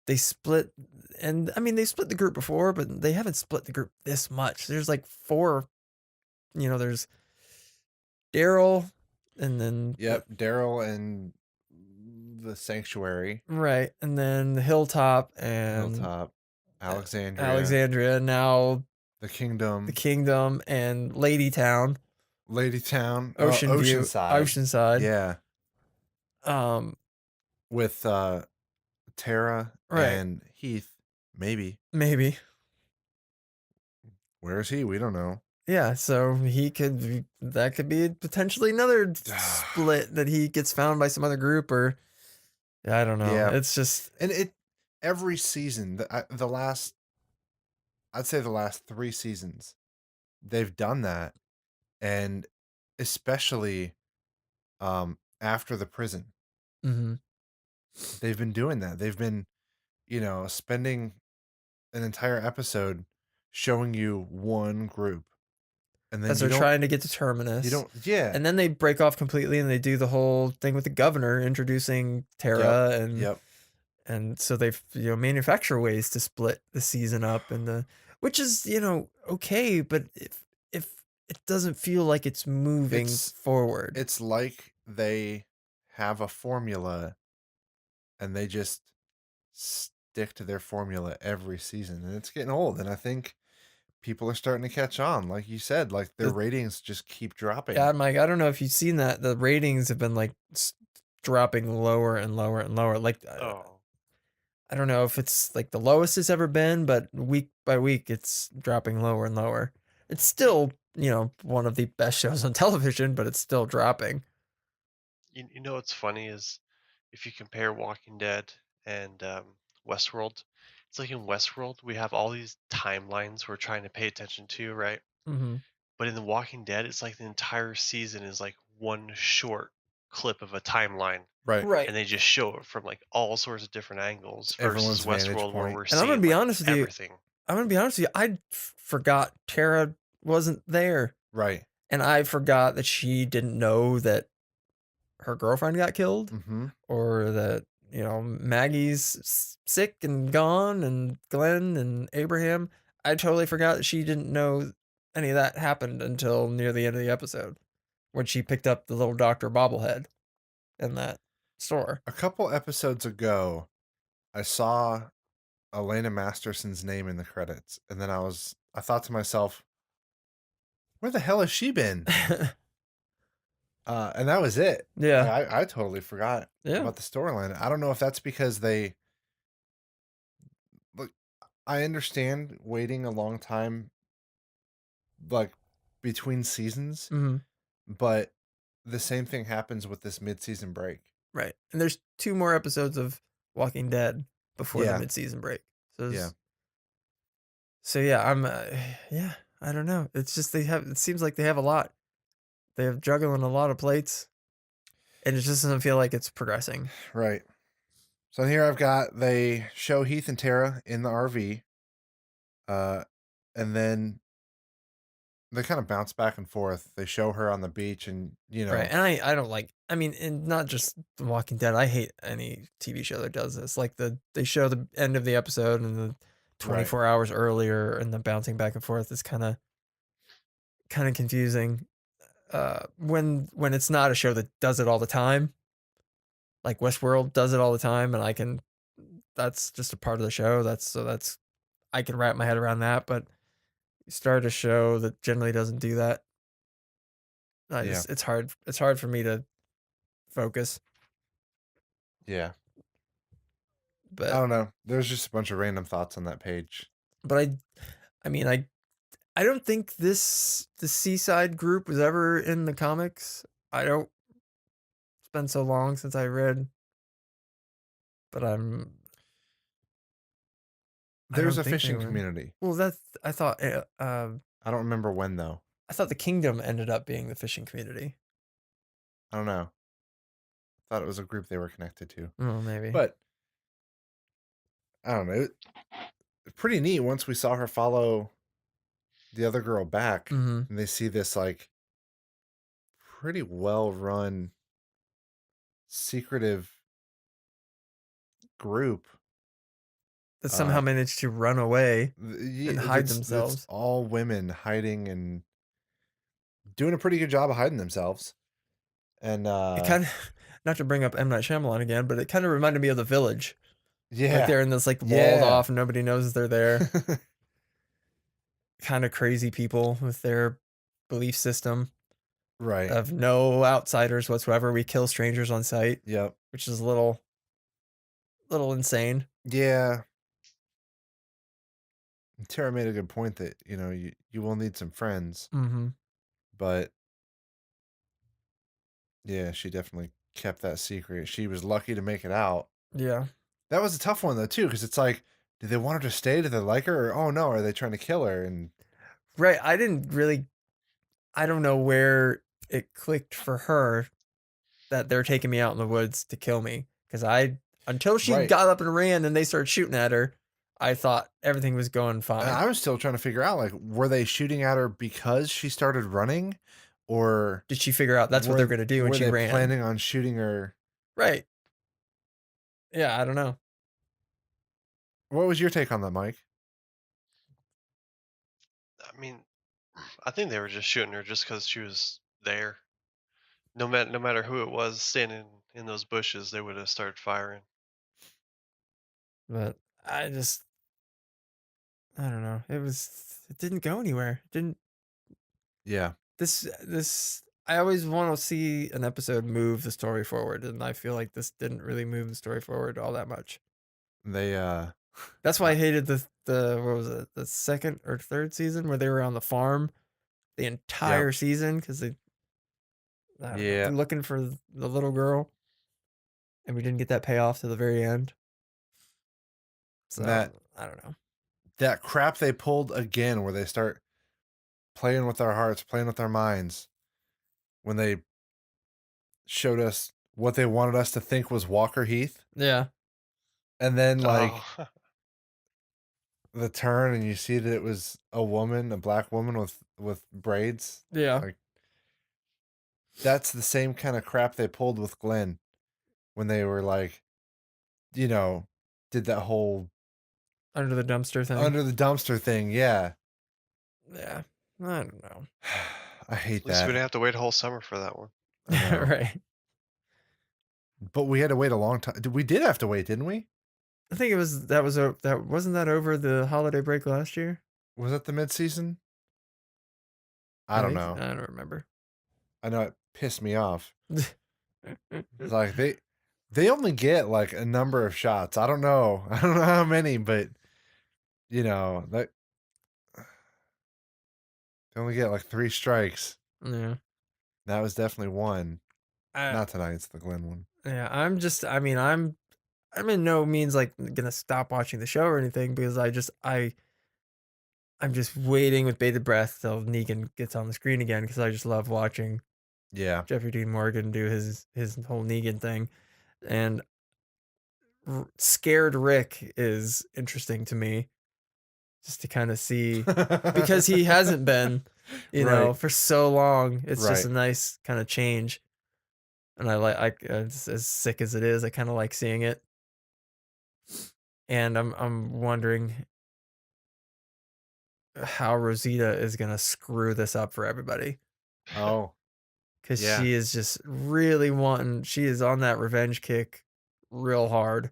they split. And I mean, they split the group before, but they haven't split the group this much. There's like 4, there's Daryl, and then Yep, Daryl and the Sanctuary. Right, and then the Hilltop and Alexandria, now the Kingdom, and Ladytown, Oceanside. Yeah, with Tara and Heath, maybe. Where is he? We don't know. Yeah, so that could be potentially another split that he gets found by some other group, or I don't know. Yeah. It's just, and every season, I'd say the last 3 seasons, they've done that, and especially after the prison, they've been doing that. They've been, spending an entire episode showing you one group, and then as they're trying to get to Terminus. And then they break off completely, and they do the whole thing with the governor introducing Tara, and so they manufacture ways to split the season up, and which is okay, but if it doesn't feel like it's moving forward. It's like they have a formula, and they just stick to their formula every season, and it's getting old. And I think people are starting to catch on, like you said, like their ratings just keep dropping. Yeah, Mike, I don't know if you've seen that. The ratings have been like dropping lower and lower and lower. Like, I don't know if it's like the lowest it's ever been, but week by week it's dropping lower and lower. It's still, one of the best shows on television, but it's still dropping. You know what's funny is if you compare Walking Dead and Westworld, it's like in Westworld we have all these timelines we're trying to pay attention to, right? But in The Walking Dead, it's like the entire season is like one short clip of a timeline. Right. And they just show it from like all sorts of different angles versus Everyone's Westworld where we're and seeing I'm gonna be honest with everything. I'm gonna be honest with you. I forgot Tara wasn't there. Right. And I forgot that she didn't know that her girlfriend got killed, or that Maggie's sick and gone, and Glenn and Abraham. I totally forgot that she didn't know any of that happened until near the end of the episode, when she picked up the little doctor bobblehead in that store. A couple episodes ago, I saw Elena Masterson's name in the credits, and then I thought to myself, where the hell has she been? And that was it. Yeah. I totally forgot about the storyline. I don't know if that's because I understand waiting a long time, like between seasons, but the same thing happens with this mid-season break. Right. And there's 2 more episodes of Walking Dead before the mid-season break. So I'm I don't know. It's just it seems like they have a lot. They have juggling a lot of plates, and it just doesn't feel like it's progressing. Right. So here they show Heath and Tara in the RV, and then they kind of bounce back and forth. They show her on the beach, and Right. And I don't like. I mean, and not just The Walking Dead. I hate any TV show that does this. Like they show the end of the episode and the 24 hours earlier, and the bouncing back and forth is kind of. kind of confusing when it's not a show that does it all the time. Like Westworld does it all the time, and I can. That's just a part of the show. That's I can wrap my head around that. But you start a show that generally doesn't do that. Yeah. It's hard. It's hard for me to focus. Yeah. I But don't know. There's just a bunch of random thoughts on that page. but I mean I don't think the Seaside group was ever in the comics. I don't. It's been so long since I read, but I There's don't a think they fishing were. community. Well, that's I thought. I don't remember when though. I thought the kingdom ended up being the fishing community. I don't know. Thought it was a group they were connected to. Oh, maybe. But I don't know. Pretty neat once we saw her follow the other girl back Mm-hmm. and they see this like pretty well run secretive group That somehow managed to run away and hide that's themselves. all women hiding and doing a pretty good job of hiding themselves. And It kind of, not to bring up M. Night Shyamalan again, but it kind of reminded me of The Village. yeah. Like they're in this like walled off and nobody knows they're there. Kind of crazy people with their belief system. Right. Of no outsiders whatsoever. We kill strangers on sight. Yep. Which is a little insane. Yeah. Tara made a good point that, you will need some friends. Mm-hmm. But yeah, she definitely kept that secret. She was lucky to make it out. Yeah. That was a tough one though too, because it's like, do they want her to stay? Do they like her? Or oh no, are they trying to kill her? And right, I don't know where it clicked for her that they're taking me out in the woods to kill me. Because until she got up and ran and they started shooting at her, I thought everything was going fine. I was still trying to figure out, like, were they shooting at her because she started running? Or did she figure out that's what they're going to do and she ran? Were they planning on shooting her? Right. Yeah, I don't know. What was your take on that, Mike? I mean, I think they were just shooting her just because she was there. No matter who it was standing in those bushes, they would have started firing. But I don't know. It didn't go anywhere. It didn't. Yeah. I always want to see an episode move the story forward, and I feel like this didn't really move the story forward all that much. They That's why I hated the what was it, the second or third season where they were on the farm the entire season because they they're looking for the little girl, and we didn't get that payoff to the very end. So I don't know. That crap they pulled again, where they start playing with our hearts, playing with our minds, when they showed us what they wanted us to think was Walker Heath. Yeah. And then the turn and you see that it was a black woman with braids. Yeah. Like that's the same kind of crap they pulled with Glenn when they were like, did that whole under the dumpster thing. Yeah. Yeah. I don't know. I hate At least that. we didn't have to wait a whole summer for that one. Right. But we had to wait a long time. We did have to wait, didn't we? I think that wasn't that over the holiday break last year? Was that the mid-season? I don't know. I don't remember. I know it pissed me off. Like they only get like a number of shots. I don't know. I don't know how many, but that they only get like 3 strikes. Yeah. That was definitely one. Not tonight, it's the Glenn one. Yeah, I'm in no means like gonna stop watching the show or anything because I'm just waiting with bated breath till Negan gets on the screen again because I just love watching Jeffrey Dean Morgan do his whole Negan thing. And scared Rick is interesting to me just to kind of see because he hasn't been, for so long. It's just a nice kind of change. And as sick as it is, I kind of like seeing it. And I'm wondering how Rosita is gonna screw this up for everybody. Oh, Because yeah. she is just really wanting, she is on that revenge kick real hard.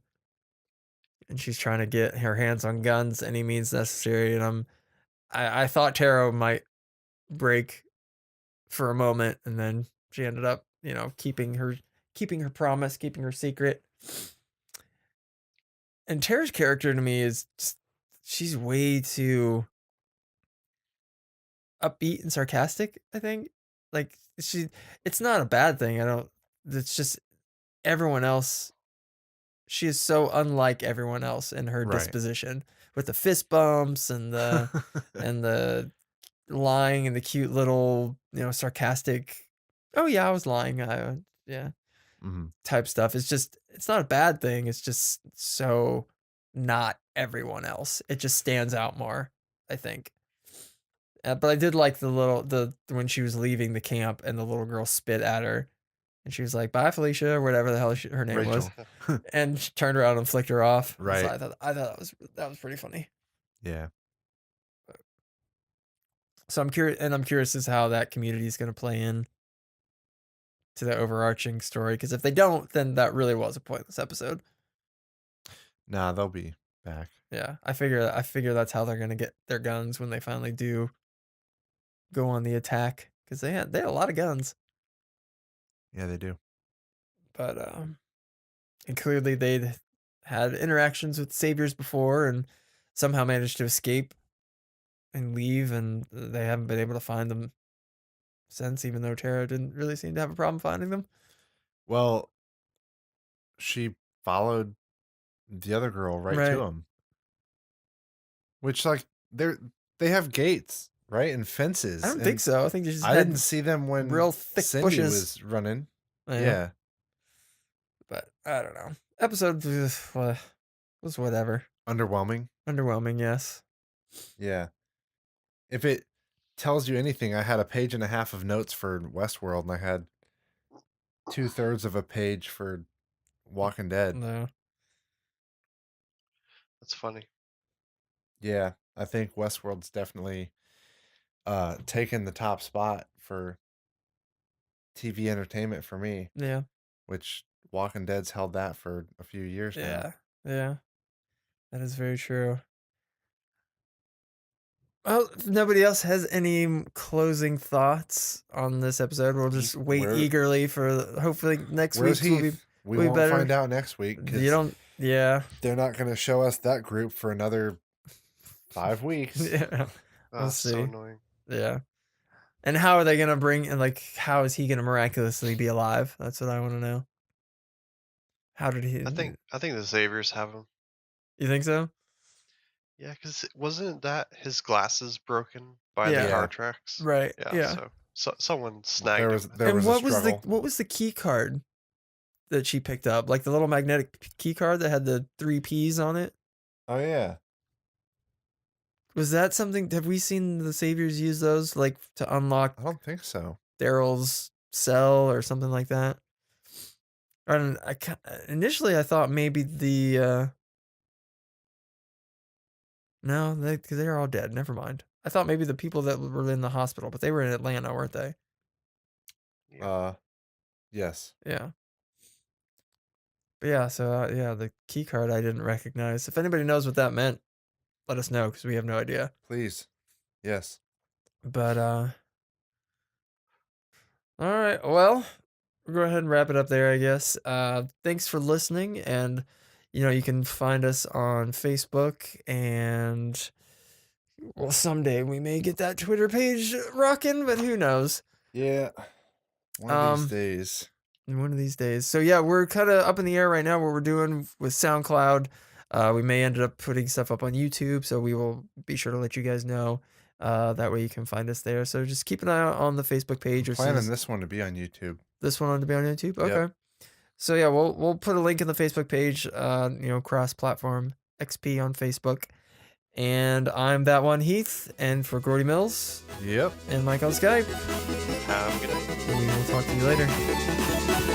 And she's trying to get her hands on guns any means necessary. And I thought Taro might break for a moment, and then she ended up, keeping her promise, keeping her secret. And Tara's character to me is just, she's way too upbeat and sarcastic, I think. Like it's not a bad thing. It's just everyone else, she is so unlike everyone else in her Right. disposition, with the fist bumps and the and the lying and the cute little, sarcastic, oh yeah, I was lying. Yeah. Type stuff. It's not a bad thing. It's just so not everyone else. It just stands out more, I think. But I did like the when she was leaving the camp and the little girl spit at her, and she was like, "Bye, Felicia," or whatever the hell her name was, Rachel. and she turned around and flicked her off. So Right. I thought that was pretty funny. Yeah. So I'm curious as to how that community is going to play in to the overarching story. Because if they don't, then that really was a pointless episode. Nah, they'll be back. Yeah, I figure that's how they're gonna get their guns when they finally do go on the attack, because they had a lot of guns. Yeah, they do. But and clearly they'd had interactions with saviors before and somehow managed to escape and leave, and they haven't been able to find them since, even though Tara didn't really seem to have a problem finding them. Well, she followed the other girl right to him. Which, like, they have gates, right? And fences. I don't think so. I think they just I had didn't see them when real thick Cindy bushes was running. Yeah. But I don't know. Episode was whatever. Underwhelming. Underwhelming, yes. Yeah. If it tells you anything, I had a page and a half of notes for Westworld, and I had 2/3 of a page for Walking Dead. No. That's funny. Yeah, I think Westworld's definitely taken the top spot for TV entertainment for me. Yeah. Which Walking Dead's held that for a few years now. Yeah. Yeah. That is very true. Well, if nobody else has any closing thoughts on this episode, we'll just wait eagerly for hopefully next week will be we won't better. find out next week. You don't. Yeah. They're not going to show us that group for another 5 weeks. Yeah. We'll see. So annoying. Yeah. And how are they gonna bring, and like, how is he gonna miraculously be alive? That's what I want to know. How did he? I think the Saviors have him. You think so? Yeah, because wasn't that his glasses broken by the car tracks? Right. Yeah. So someone snagged him. And what was the key card that she picked up? Like the little magnetic key card that had the 3 P's on it? Oh yeah. Was that something? Have we seen the Saviors use those, like, to unlock? I don't think so. Daryl's cell or something like that. And initially I thought maybe the no, because they're all dead. Never mind. I thought maybe the people that were in the hospital, but they were in Atlanta, weren't they? Yes. Yeah. But yeah, so the key card I didn't recognize. If anybody knows what that meant, let us know, because we have no idea. Please. Yes. But all right, well, we'll go ahead and wrap it up there, I guess. Thanks for listening, and you can find us on Facebook, and well, someday we may get that Twitter page rocking, but who knows? Yeah. One of these days. One of these days. So yeah, we're kind of up in the air right now what we're doing with SoundCloud. We may end up putting stuff up on YouTube, so we will be sure to let you guys know. That way you can find us there. So just keep an eye out on the Facebook page. I'm planning this one to be on YouTube. This one to be on YouTube? Okay. Yep. So yeah, we'll put a link in the Facebook page, cross-platform XP on Facebook. And I'm that one, Heath, and for Gordy Mills. Yep. And Mike on Skype. Have a good night. We will talk to you later.